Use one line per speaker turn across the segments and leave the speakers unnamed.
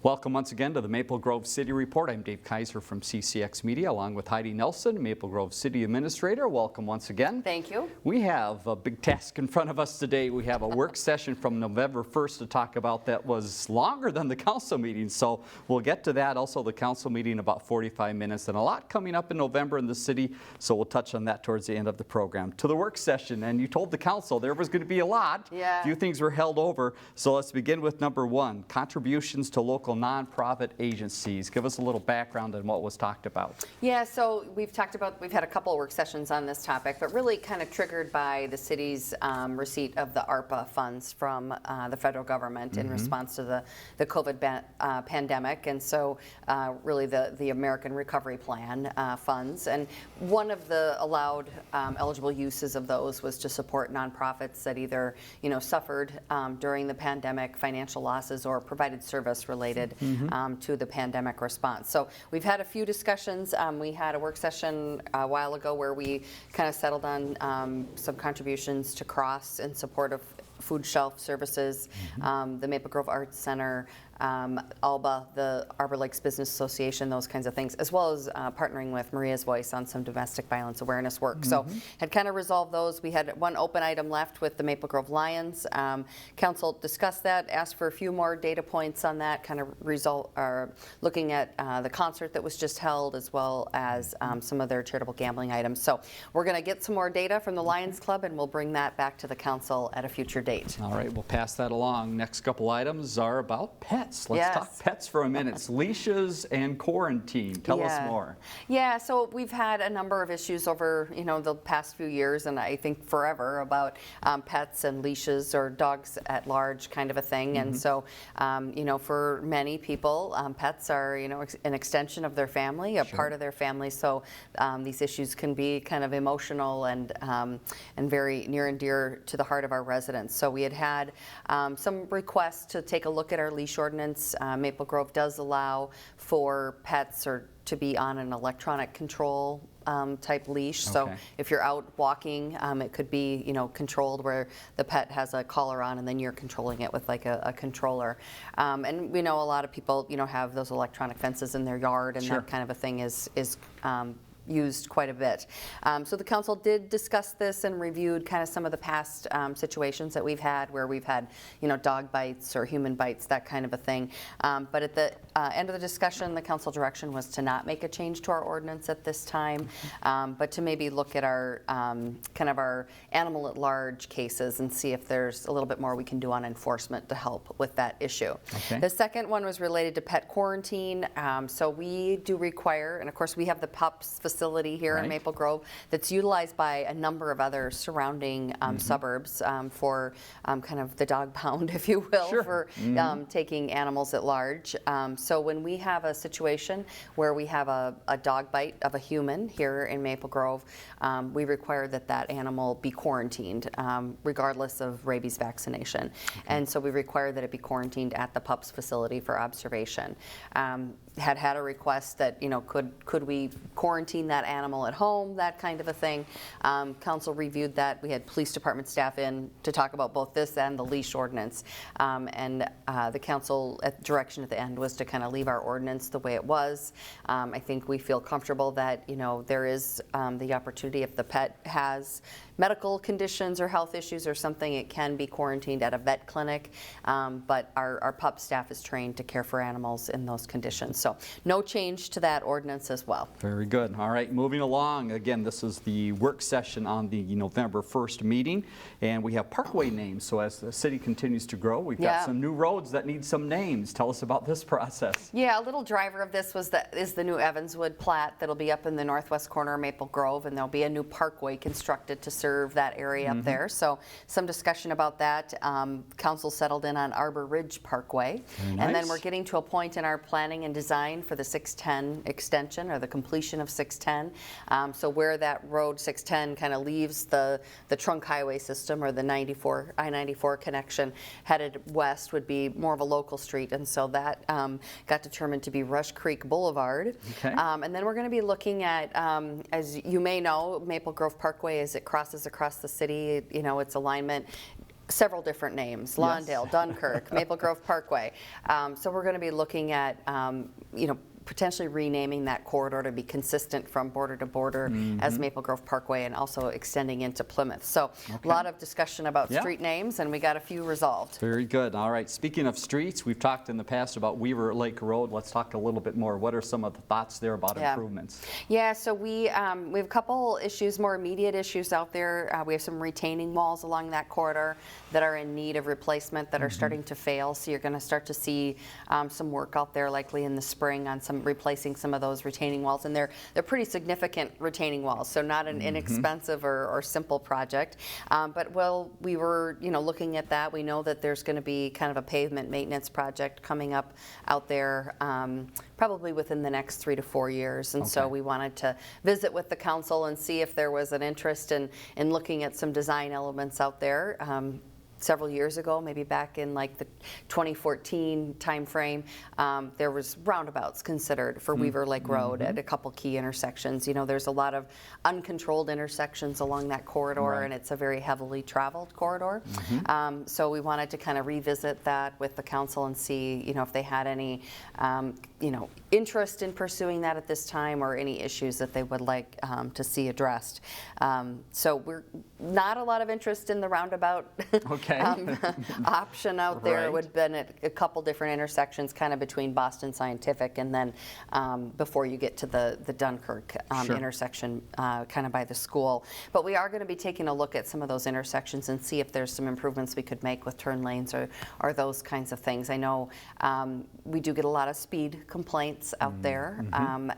Welcome once again to the Maple Grove City Report. I'm Dave Kaiser from CCX Media, along with Heidi Nelson, Maple Grove City Administrator. Welcome once again.
Thank you.
We have a big task in front of us today. We have a work session from November 1st to talk about that was longer than the council meeting, so we'll get to that. Also, the council meeting about 45 minutes, and a lot coming up in November in the city, so we'll touch on that towards the end of the program. To the work session, and you told the council there was going to be a lot.
Yeah.
A few things were held over, so let's begin with number one, contributions to local nonprofit agencies. Give us a little background on what was talked about.
Yeah, so we've had a couple of work sessions on this topic, but really kind of triggered by the city's receipt of the ARPA funds from the federal government in response to the COVID pandemic, and so really the American Recovery Plan funds. And one of the allowed eligible uses of those was to support nonprofits that either suffered during the pandemic financial losses or provided service related to the pandemic response. So we've had a few discussions. We had a work session a while ago where we kind of settled on some contributions to CROSS in support of food shelf services, the Maple Grove Arts Center, ALBA, the Arbor Lakes Business Association, those kinds of things, as well as partnering with Maria's Voice on some domestic violence awareness work. So had kind of resolved those. We had one open item left with the Maple Grove Lions. Council discussed that, asked for a few more data points on that, kind of looking at the concert that was just held, as well as some of their charitable gambling items. So we're going to get some more data from the Lions Club, and we'll bring that back to the council at a future date.
All right, we'll pass that along. Next couple items are about pets. Let's talk pets for a minute. Leashes and quarantine. Tell us more.
Yeah, so we've had a number of issues over the past few years, and I think forever, about pets and leashes or dogs at large kind of a thing. And so for many people, pets are an extension of their family, a part of their family. So these issues can be kind of emotional and very near and dear to the heart of our residents. So we had some requests to take a look at our leash ordinance. Maple Grove does allow for pets to be on an electronic control type leash. So if you're out walking, it could be controlled where the pet has a collar on and then you're controlling it with like a controller. And we know a lot of people have those electronic fences in their yard, and that kind of a thing is used quite a bit. So the council did discuss this and reviewed kind of some of the past situations that we've had where we've had dog bites or human bites, that kind of a thing. But at the end of the discussion, the council direction was to not make a change to our ordinance at this time, but to maybe look at our kind of our animal at large cases and see if there's a little bit more we can do on enforcement to help with that issue. The second one was related to pet quarantine. So we do require, and of course we have the PUPS facility here in Maple Grove that's utilized by a number of other surrounding suburbs for kind of the dog pound, if you will, for taking animals at large. So when we have a situation where we have a dog bite of a human here in Maple Grove, we require that animal be quarantined regardless of rabies vaccination. And so we require that it be quarantined at the PUPS facility for observation. Had a request that could we quarantine that animal at home, that kind of a thing. Council reviewed that. We had police department staff in to talk about both this and the leash ordinance, and the council direction at the end was to kind of leave our ordinance the way it was. I think we feel comfortable that there is the opportunity, if the pet has medical conditions or health issues or something, it can be quarantined at a vet clinic, but our PUP staff is trained to care for animals in those conditions. So no change to that ordinance as well.
Very good. All right, moving along. Again, this is the work session on the November 1st meeting, and we have Parkway Names. So as the city continues to grow, we've got some new roads that need some names. Tell us about this process.
Yeah, a little driver of this is the new Evanswood plat that'll be up in the northwest corner of Maple Grove, and there'll be a new parkway constructed to serve that area up there. So some discussion about that. Council settled in on Arbor Ridge Parkway. And then we're getting to a point in our planning and design for the 610 extension, or the completion of 610. So where that road 610 kind of leaves the trunk highway system, or the I94 connection headed west, would be more of a local street, and so that got determined to be Rush Creek Boulevard. And then we're going to be looking at, as you may know, Maple Grove Parkway, as it crosses across the city, its alignment several different names: Lawndale, Dunkirk, Maple Grove Parkway. So we're going to be looking at, potentially renaming that corridor to be consistent from border to border as Maple Grove Parkway, and also extending into Plymouth. So a lot of discussion about street names, and we got a few resolved.
Very good. All right. Speaking of streets, we've talked in the past about Weaver Lake Road. Let's talk a little bit more. What are some of the thoughts there about improvements?
Yeah, so we have a couple issues, more immediate issues out there. We have some retaining walls along that corridor that are in need of replacement, that are starting to fail. So you're going to start to see some work out there likely in the spring on some replacing some of those retaining walls, and they're pretty significant retaining walls, so not an inexpensive or simple project. But we were looking at that. We know that there's going to be kind of a pavement maintenance project coming up out there probably within the next 3 to 4 years, and so we wanted to visit with the council and see if there was an interest in looking at some design elements out there. Several years ago, maybe back in like the 2014 timeframe, there was roundabouts considered for Weaver Lake Road at a couple key intersections. There's a lot of uncontrolled intersections along that corridor, and it's a very heavily traveled corridor. So we wanted to kind of revisit that with the council and see, if they had any, interest in pursuing that at this time, or any issues that they would like to see addressed. So we're not a lot of interest in the roundabout option out there. It would have been at a couple different intersections, kind of between Boston Scientific and then before you get to the Dunkirk intersection, kind of by the school. But we are going to be taking a look at some of those intersections and see if there's some improvements we could make with turn lanes or those kinds of things. I know we do get a lot of speed complaints out there,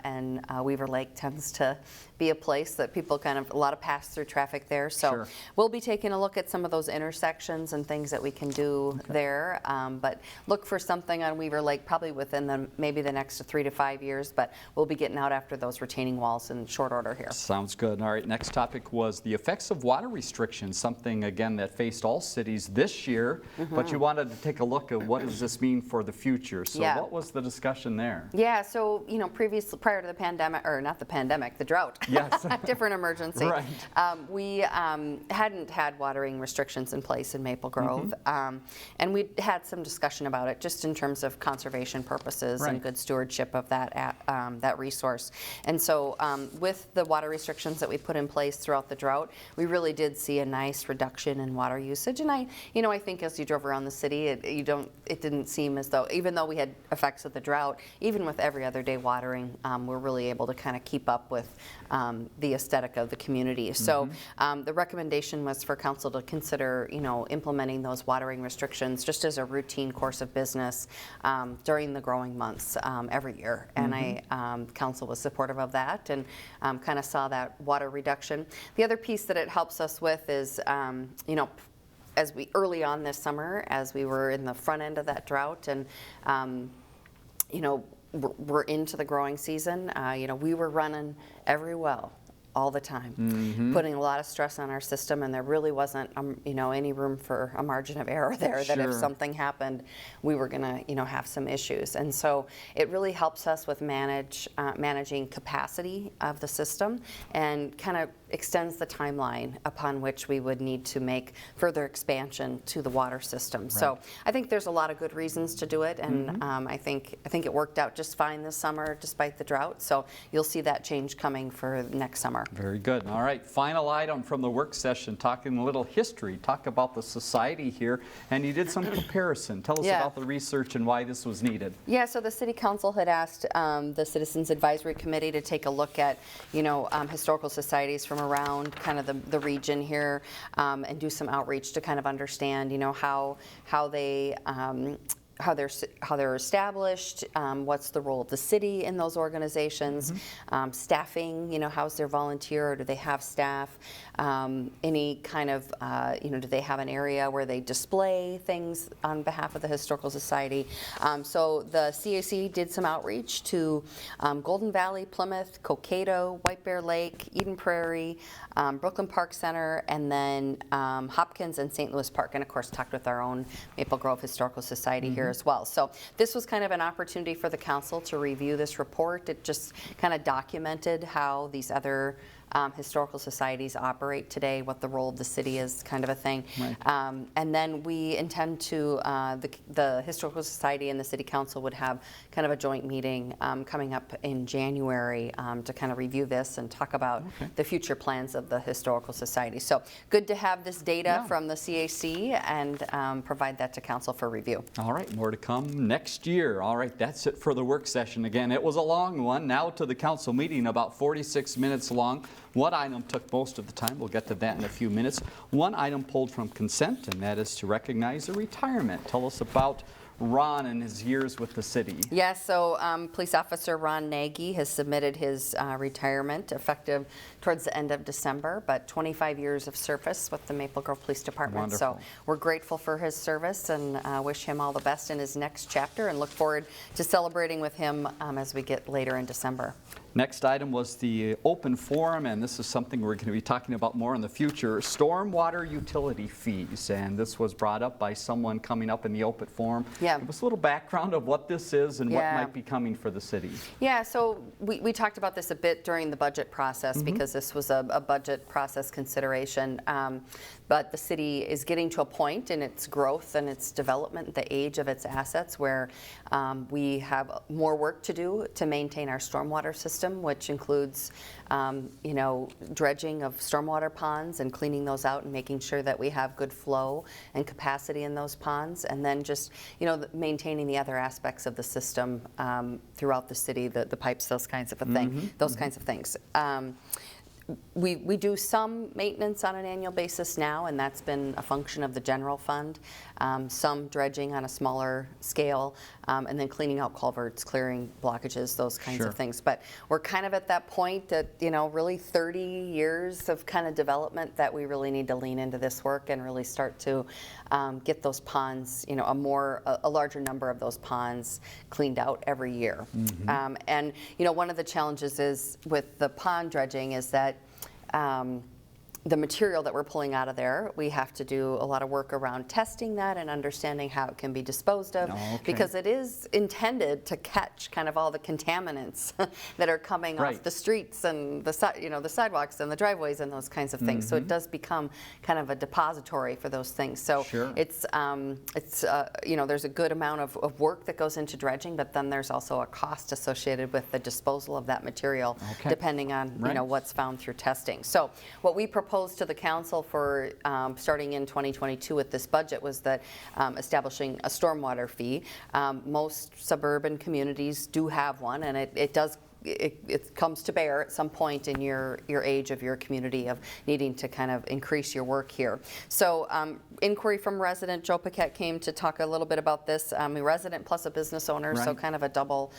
and Weaver Lake tends to be a place that people a lot of pass-through traffic there. So we'll be taking a look at some of those intersections and things that we can do there. But look for something on Weaver Lake probably within maybe the next 3 to 5 years, but we'll be getting out after those retaining walls in short order here.
Sounds good. All right, next topic was the effects of water restrictions, something again that faced all cities this year, but you wanted to take a look at what does this mean for the future. So what was the discussion there?
Yeah, so prior to the pandemic, or not the pandemic, the drought.
Yes.
Different emergency.
Right.
We hadn't had watering restrictions in place in Maple Grove, and we had some discussion about it just in terms of conservation purposes and good stewardship of that resource. And so with the water restrictions that we put in place throughout the drought, we really did see a nice reduction in water usage. And I think as you drove around the city, it didn't seem as though, even though we had effects of the drought, even with every other day watering, we're really able to kind of keep up with the aesthetic of the community. So the recommendation was for council to consider, implementing those watering restrictions just as a routine course of business during the growing months every year. And council was supportive of that and kind of saw that water reduction. The other piece that it helps us with is, as we early on this summer, as we were in the front end of that drought, and we're into the growing season. We were running every well all the time, putting a lot of stress on our system, and there really wasn't, any room for a margin of error there. That if something happened, we were going to, have some issues. And so it really helps us with managing capacity of the system, and kind of extends the timeline upon which we would need to make further expansion to the water system. So I think there's a lot of good reasons to do it, and I think it worked out just fine this summer despite the drought. So you'll see that change coming for next summer.
Very good. All right, final item from the work session, talking a little history, talk about the society here, and you did some comparison. Tell us about the research and why this was needed.
Yeah, so the City Council had asked the Citizens Advisory Committee to take a look at, historical societies from around kind of the region here, and do some outreach to kind of understand, how they're established, what's the role of the city in those organizations, staffing, how's their volunteer, or do they have staff, any kind of, do they have an area where they display things on behalf of the Historical Society. So the CAC did some outreach to Golden Valley, Plymouth, Cokato, White Bear Lake, Eden Prairie, Brooklyn Park Center, and then Hopkins and St. Louis Park, and of course talked with our own Maple Grove Historical Society here as well. So this was kind of an opportunity for the council to review this report. It just kind of documented how these other historical societies operate today, what the role of the city is, kind of a thing.
Right.
And then we intend to, the Historical Society and the City Council would have kind of a joint meeting coming up in January to kind of review this and talk about the future plans of the Historical Society. So good to have this data from the CAC and provide that to Council for review.
All right, more to come next year. All right, that's it for the work session. Again, it was a long one. Now to the council meeting, about 46 minutes long. One item took most of the time. We'll get to that in a few minutes. One item pulled from consent, and that is to recognize a retirement. Tell us about Ron and his years with the city.
Yes, so Police Officer Ron Nagy has submitted his retirement effective towards the end of December, but 25 years of service with the Maple Grove Police Department.
Wonderful.
So we're grateful for his service and wish him all the best in his next chapter and look forward to celebrating with him as we get later in December.
Next item was the open forum, and this is something we're going to be talking about more in the future, stormwater utility fees. And this was brought up by someone coming up in the open forum.
Yeah.
Give us a little background of what this is and what
Yeah.
might be coming for the city.
Yeah, so we talked about this a bit during the budget process because this was a budget process consideration. But the city is getting to a point in its growth and its development, the age of its assets, where we have more work to do to maintain our stormwater system, which includes, dredging of stormwater ponds and cleaning those out and making sure that we have good flow and capacity in those ponds, and then just, maintaining the other aspects of the system throughout the city, the pipes, those kinds of kinds of things. We do some maintenance on an annual basis now, and that's been a function of the general fund. Some dredging on a smaller scale, and then cleaning out culverts, clearing blockages, those kinds of things. But we're kind of at that point that, really 30 years of kind of development that we really need to lean into this work and really start to get those ponds, a larger number of those ponds cleaned out every year. And, one of the challenges is with the pond dredging is that the material that we're pulling out of there, we have to do a lot of work around testing that and understanding how it can be disposed of, because it is intended to catch kind of all the contaminants that are coming off the streets and the sidewalks and the driveways and those kinds of things. So it does become kind of a depository for those things. So it's there's a good amount of work that goes into dredging, but then there's also a cost associated with the disposal of that material, depending on what's found through testing. So what we proposed to the council for starting in 2022 with this budget was that establishing a stormwater fee. Most suburban communities do have one, and it comes to bear at some point in your age of your community of needing to kind of increase your work here. So inquiry from resident Joe Paquette came to talk a little bit about this. A resident plus a business owner, so kind of a double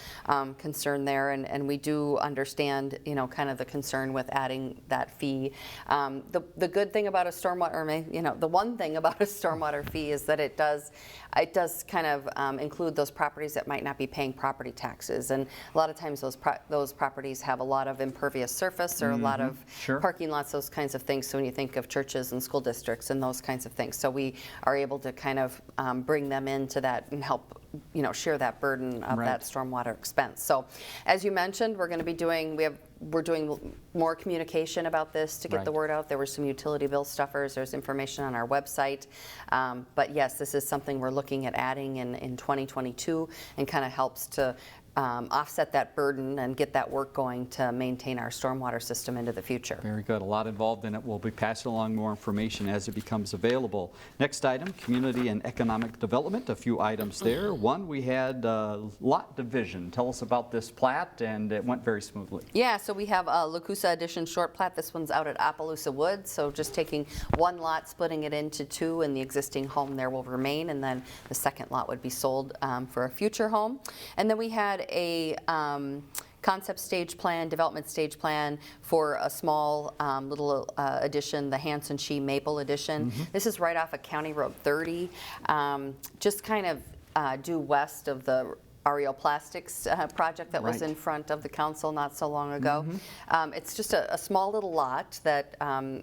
concern there, and we do understand kind of the concern with adding that fee. The good thing about a stormwater, or the one thing about a stormwater fee is that it does kind of include those properties that might not be paying property taxes, and a lot of times those properties have a lot of impervious surface or a lot of parking lots, those kinds of things. So when you think of churches and school districts and those kinds of things, so we are able to kind of bring them into that and help share that burden of that stormwater expense. So as you mentioned, we're going to be doing we're doing more communication about this to get the word out. There were some utility bill stuffers. There's information on our website. But yes, this is something we're looking at adding in 2022, and kind of helps to offset that burden and get that work going to maintain our stormwater system into the future.
Very good. A lot involved in it. We'll be passing along more information as it becomes available. Next item, community and economic development. A few items there. One, we had lot division. Tell us about this plat, and it went very smoothly.
Yeah, so we have a Lacusa Edition short plat. This one's out at Oppaloosa Woods, so just taking one lot, splitting it into two, and the existing home there will remain, and then the second lot would be sold for a future home. And then we had a concept stage plan, development stage plan for a small little addition, the Hanson Shee Maple Edition. This is right off of County Road 30, just kind of due west of the Ario Plastics project that was in front of the council not so long ago. It's just a small little lot that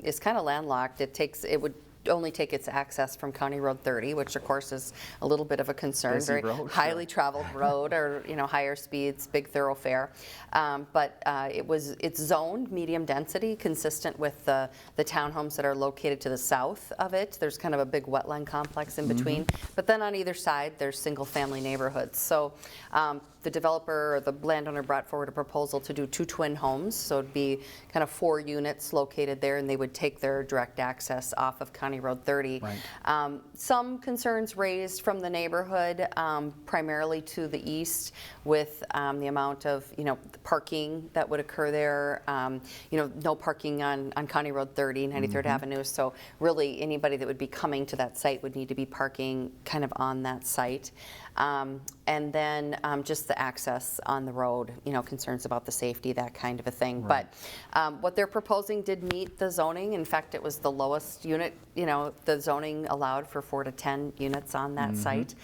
is kind of landlocked. It would only take its access from County Road 30, which of course is a little bit of a concern.
Busy
Very
road,
highly
sure.
traveled road, or higher speeds, big thoroughfare. But it's zoned medium density, consistent with the townhomes that are located to the south of it. There's kind of a big wetland complex in between. But then on either side, there's single-family neighborhoods. So the developer or the landowner brought forward a proposal to do 2 twin homes. So it'd be kind of 4 units located there, and they would take their direct access off of County Road 30.
Right.
Some concerns raised from the neighborhood, primarily to the east, with the amount of parking that would occur there. No parking on County Road 30, 93rd Avenue. So really, anybody that would be coming to that site would need to be parking kind of on that site. And then just the access on the road, concerns about the safety, that kind of a thing.
Right.
But what they're proposing did meet the zoning. In fact, it was the lowest unit, the zoning allowed for 4 to 10 units on that site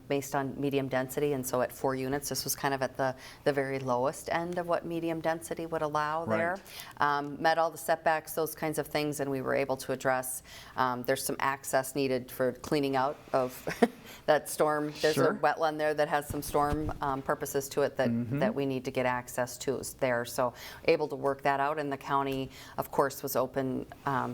based on medium density. And so at 4 units, this was kind of at the very lowest end of what medium density would allow there. Met all the setbacks, those kinds of things, and we were able to address. There's some access needed for cleaning out of that storm. There's a wetland there that has some storm purposes to it that we need to get access to there. So able to work that out, and the county, of course, was open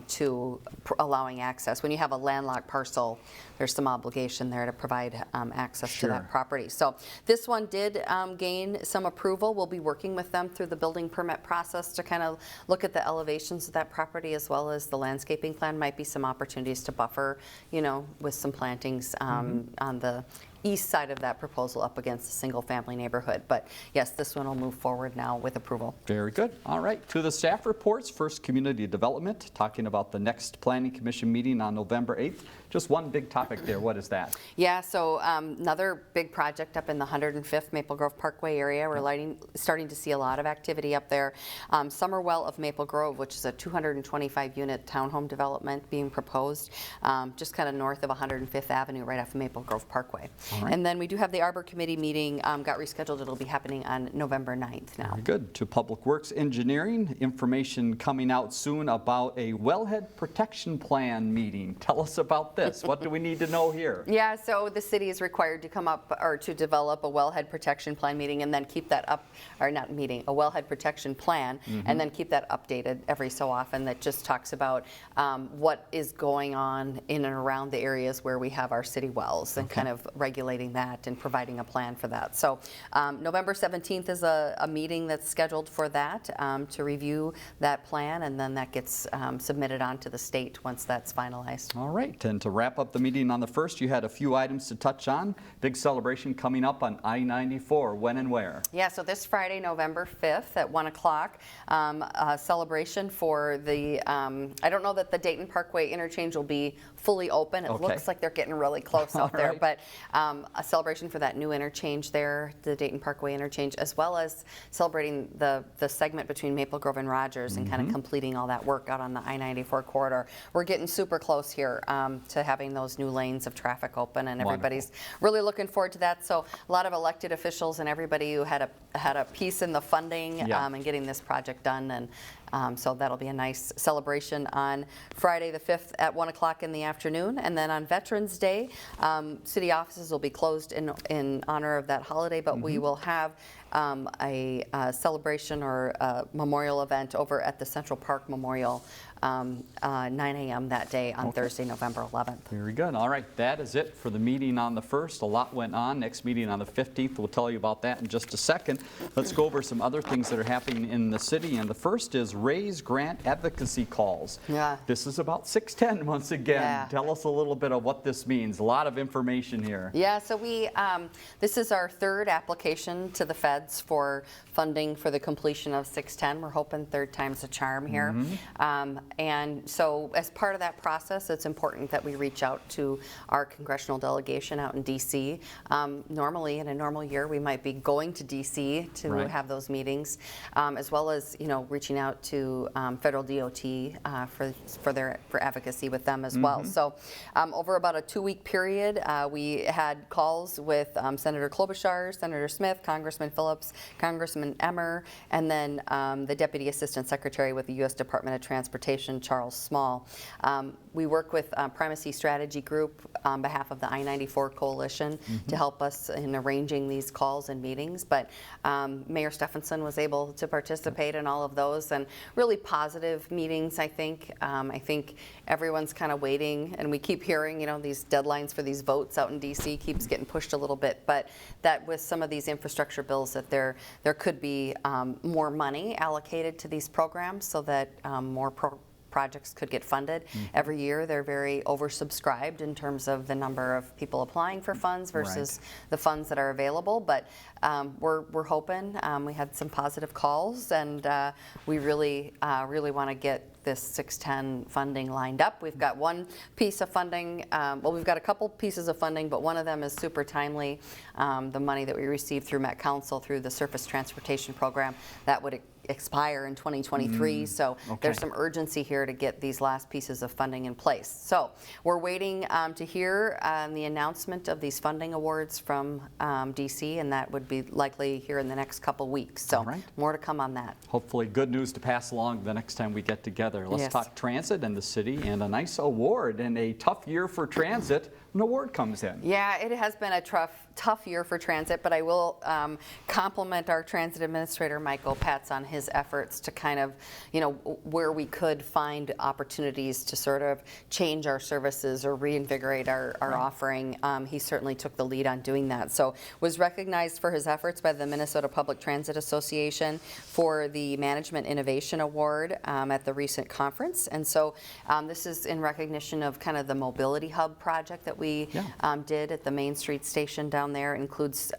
to allowing access. When you have a landlocked parcel, there's some obligation there to provide access to that property. So this one did gain some approval. We'll be working with them through the building permit process to kind of look at the elevations of that property as well as the landscaping plan. Might be some opportunities to buffer, with some plantings on the east side of that proposal up against a single-family neighborhood. But yes, this one will move forward now with approval.
Very good. All right. To the staff reports. First, community development, talking about the next Planning Commission meeting on November 8th. Just one big topic there. What is that?
Yeah, so another big project up in the 105th Maple Grove Parkway area. We're starting to see a lot of activity up there. Summerwell of Maple Grove, which is a 225-unit townhome development being proposed just kind of north of 105th Avenue, right off of Maple Grove Parkway.
Right.
And then we do have the Arbor Committee meeting, got rescheduled. It'll be happening on November 9th now.
Very good. To Public Works Engineering, information coming out soon about a wellhead protection plan meeting. Tell us about this. What do we need to know here?
Yeah, so the city is required to come up or to develop a wellhead protection plan meeting and then keep that up, or not meeting, a wellhead protection plan, and then keep that updated every so often. That just talks about what is going on in and around the areas where we have our city wells and kind of regulating that and providing a plan for that. So November 17th is a meeting that's scheduled for that, to review that plan, and then that gets submitted on to the state once that's finalized.
All right, and to wrap up the meeting on the 1st, you had a few items to touch on. Big celebration coming up on I94. When and where? Yeah,
so this Friday, November 5th at 1 o'clock, a celebration for the, I don't know that the Dayton Parkway interchange will be fully open. It looks like they're getting really close out there, but a celebration for that new interchange there, the Dayton Parkway interchange, as well as celebrating the segment between Maple Grove and Rogers and kind of completing all that work out on the I94 corridor. We're getting super close here to having those new lanes of traffic open, and everybody's really looking forward to that. So a lot of elected officials and everybody who had a piece in the funding and getting this project done, and so that'll be a nice celebration on Friday the 5th at 1 o'clock in the afternoon. And then on Veterans Day, city offices will be closed in honor of that holiday, but we will have a celebration or a memorial event over at the Central Park Memorial 9 a.m. that day on Thursday, November 11th.
Very good. All right, that is it for the meeting on the 1st. A lot went on. Next meeting on the 15th, we'll tell you about that in just a second. Let's go over some other things that are happening in the city, and the first is Raise Grant Advocacy Calls.
Yeah.
This is about 610 once again.
Yeah.
Tell us a little bit of what this means. A lot of information here.
Yeah, so this is our 3rd application to the feds for funding for the completion of 610. We're hoping 3rd time's a charm here. And so as part of that process, it's important that we reach out to our congressional delegation out in D.C. Normally, in a normal year, we might be going to D.C. to have those meetings, as well as reaching out to federal DOT for advocacy with them as well. So over about a 2-week period, we had calls with Senator Klobuchar, Senator Smith, Congressman Phillips, Congressman Emmer, and then the Deputy Assistant Secretary with the U.S. Department of Transportation. Transportation, Charles Small. We work with Primacy Strategy Group on behalf of the I94 Coalition to help us in arranging these calls and meetings, but Mayor Stephenson was able to participate in all of those, and really positive meetings, I think. I think everyone's kind of waiting, and we keep hearing, these deadlines for these votes out in DC keeps getting pushed a little bit, but that with some of these infrastructure bills that there could be more money allocated to these programs so that more projects could get funded. Every year they're very oversubscribed in terms of the number of people applying for funds versus the funds that are available, but we're hoping. We had some positive calls, and we really want to get this 610 funding lined up. We've got one piece of funding, well, we've got a couple pieces of funding, but one of them is super timely. The money that we received through Met Council through the Surface Transportation Program, that would expire in 2023, so there's some urgency here to get these last pieces of funding in place. So we're waiting to hear the announcement of these funding awards from DC, and that would be likely here in the next couple weeks. So more to come on that.
Hopefully good news to pass along the next time we get together. Let's talk transit and the city, and a nice award. In a tough year for transit, an award comes in.
Yeah, it has been a tough year for transit, but I will compliment our transit administrator, Michael Patz, on his efforts to kind of, where we could find opportunities to sort of change our services or reinvigorate our offering. He certainly took the lead on doing that. So was recognized for his efforts by the Minnesota Public Transit Association for the Management Innovation Award at the recent conference. And so this is in recognition of kind of the Mobility Hub project that we did at the Main Street station down there. It includes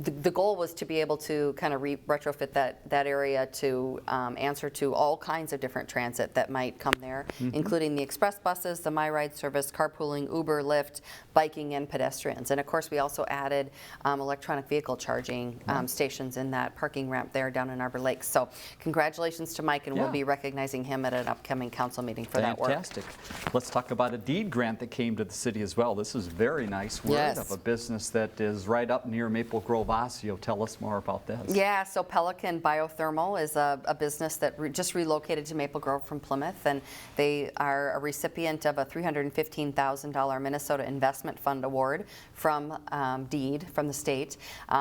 the goal was to be able to kind of retrofit that area to answer to all kinds of different transit that might come there, including the express buses, the My Ride service, carpooling, Uber, Lyft, biking, and pedestrians. And of course, we also added electronic vehicle charging stations in that parking ramp there down in Arbor Lakes. So congratulations to Mike, and we'll be recognizing him at an upcoming council meeting for that work.
Fantastic. Let's talk about a deed grant that came to the city as well. This is very nice word of a business that is right up near Maple Grove, Osseo. Tell us more about this.
Yeah, so Pelican Biothermal is a business that just relocated to Maple Grove from Plymouth, and they are a recipient of a $315,000 Minnesota Investment Fund award from DEED, from the state.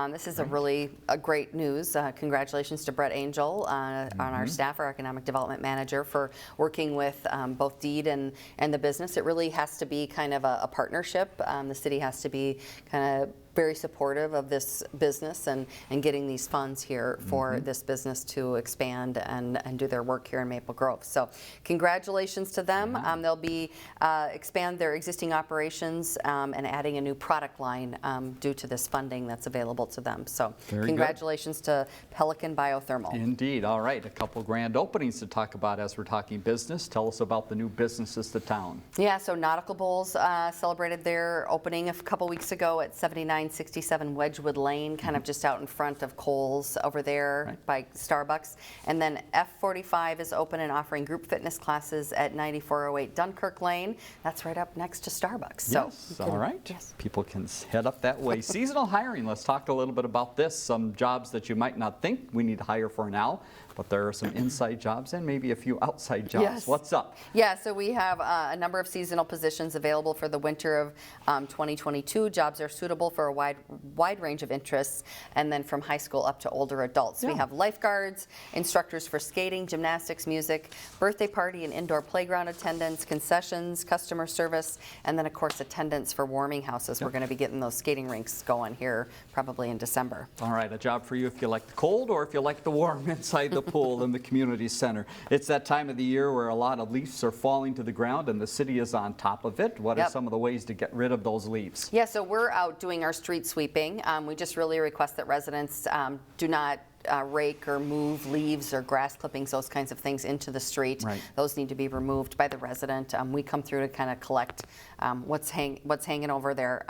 This is a great news. Congratulations to Brett Angel on our staff, our economic development manager, for working with both DEED and the business. It really has to be kind of a partnership. The city has to be kind of very supportive of this business and getting these funds here for this business to expand and do their work here in Maple Grove. So congratulations to them. They'll be expand their existing operations and adding a new product line due to this funding that's available to them. So congratulations to Pelican Biothermal.
Indeed. All right, a couple grand openings to talk about as we're talking business. Tell us about the new businesses to town.
Yeah, so Nautical Bowls celebrated their opening a couple weeks ago at 7967 Wedgwood Lane, kind of just out in front of Kohl's over there by Starbucks. And then F45 is open and offering group fitness classes at 9408 Dunkirk Lane. That's right up next to Starbucks.
Yes,
so
all right. People can head up that way. Seasonal hiring, let's talk a little bit about this. Some jobs that you might not think we need to hire for now, but there are some inside jobs and maybe a few outside jobs. What's up?
Yeah, so we have a number of seasonal positions available for the winter of 2022. Jobs are suitable for a wide range of interests, and then from high school up to older adults. We have lifeguards, instructors for skating, gymnastics, music, birthday party and indoor playground attendants, concessions, customer service, and then of course attendance for warming houses. We're going to be getting those skating rinks going here probably in December.
All right, a job for you if you like the cold or if you like the warm inside the pool in the community center. It's that time of the year where a lot of leaves are falling to the ground and the city is on top of it. What are some of the ways to get rid of those leaves?
Yeah, so we're out doing our street sweeping. We just really request that residents do not rake or move leaves or grass clippings, those kinds of things into the street. Those need to be removed by the resident. We come through to kind of collect what's hanging over there.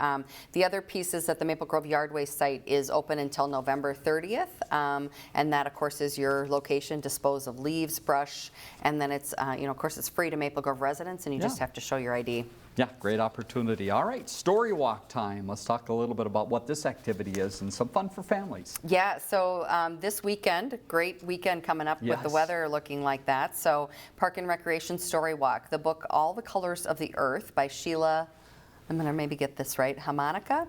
The other piece is that the Maple Grove Yardway site is open until November 30th, and that of course is your location. Dispose of leaves, brush, and then it's of course it's free to Maple Grove residents, and you just have to show your ID.
Yeah, great opportunity. All right, story walk time. Let's talk a little bit about what this activity is and some fun for families.
Yeah, so this weekend, great weekend coming up with the
Yes.
weather looking like that. So Park and Recreation Story Walk, the book All the Colors of the Earth by Sheila, I'm going to maybe get this right, Harmonica,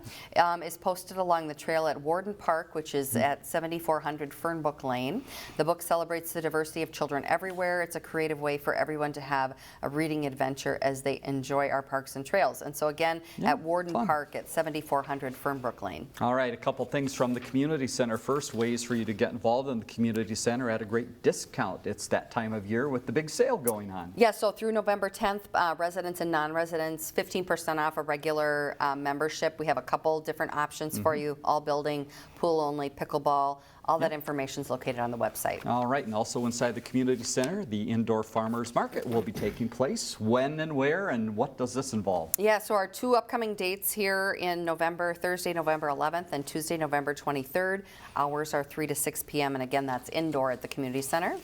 is posted along the trail at Warden Park, which is at 7400 Fernbrook Lane. The book celebrates the diversity of children everywhere. It's a creative way for everyone to have a reading adventure as they enjoy our parks and trails. And so again,
Yeah,
at Warden
fun.
Park at 7400 Fernbrook Lane.
All right, a couple things from the community center. First, ways for you to get involved in the community center at a great discount. It's that time of year with the big sale going on.
Yeah, so through November 10th, residents and non-residents, 15% off a regular membership. We have a couple different options for you, all building, pool only, pickleball. All that information is located on the website.
All right, and also inside the community center, the indoor farmers market will be taking place. When and where, and what does this involve?
Yeah, so our two upcoming dates here in November, Thursday, November 11th and Tuesday, November 23rd. Hours are 3 to 6 p.m. and again, that's indoor at the community center.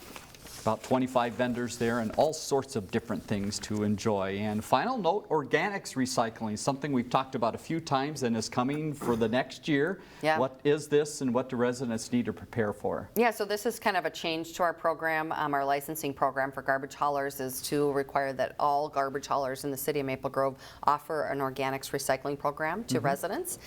About 25 vendors there and all sorts of different things to enjoy. And final note, organics recycling, something we've talked about a few times and is coming for the next year.
Yeah.
What is this and what do residents need to prepare for?
Yeah, so this is kind of a change to our program. Our licensing program for garbage haulers is to require that all garbage haulers in the city of Maple Grove offer an organics recycling program to residents.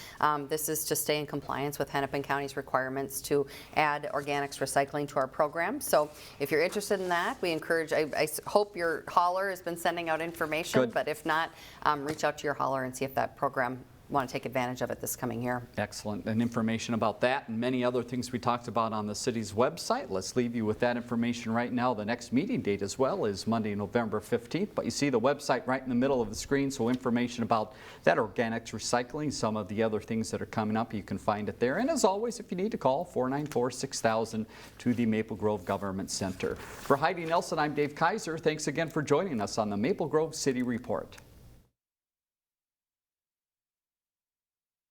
This is to stay in compliance with Hennepin County's requirements to add organics recycling to our program. So if you're interested in that, we encourage, I hope your hauler has been sending out information,
Good.
but if not, reach out to your hauler and see if that program want to take advantage of it this coming year.
Excellent. And information about that and many other things we talked about on the city's website. Let's leave you with that information right now. The next meeting date as well is Monday, November 15th. But you see the website right in the middle of the screen, so information about that organics recycling, some of the other things that are coming up, you can find it there. And as always, if you need to call, 494-6000 to the Maple Grove Government Center. For Heidi Nelson, I'm Dave Kaiser. Thanks again for joining us on the Maple Grove City Report.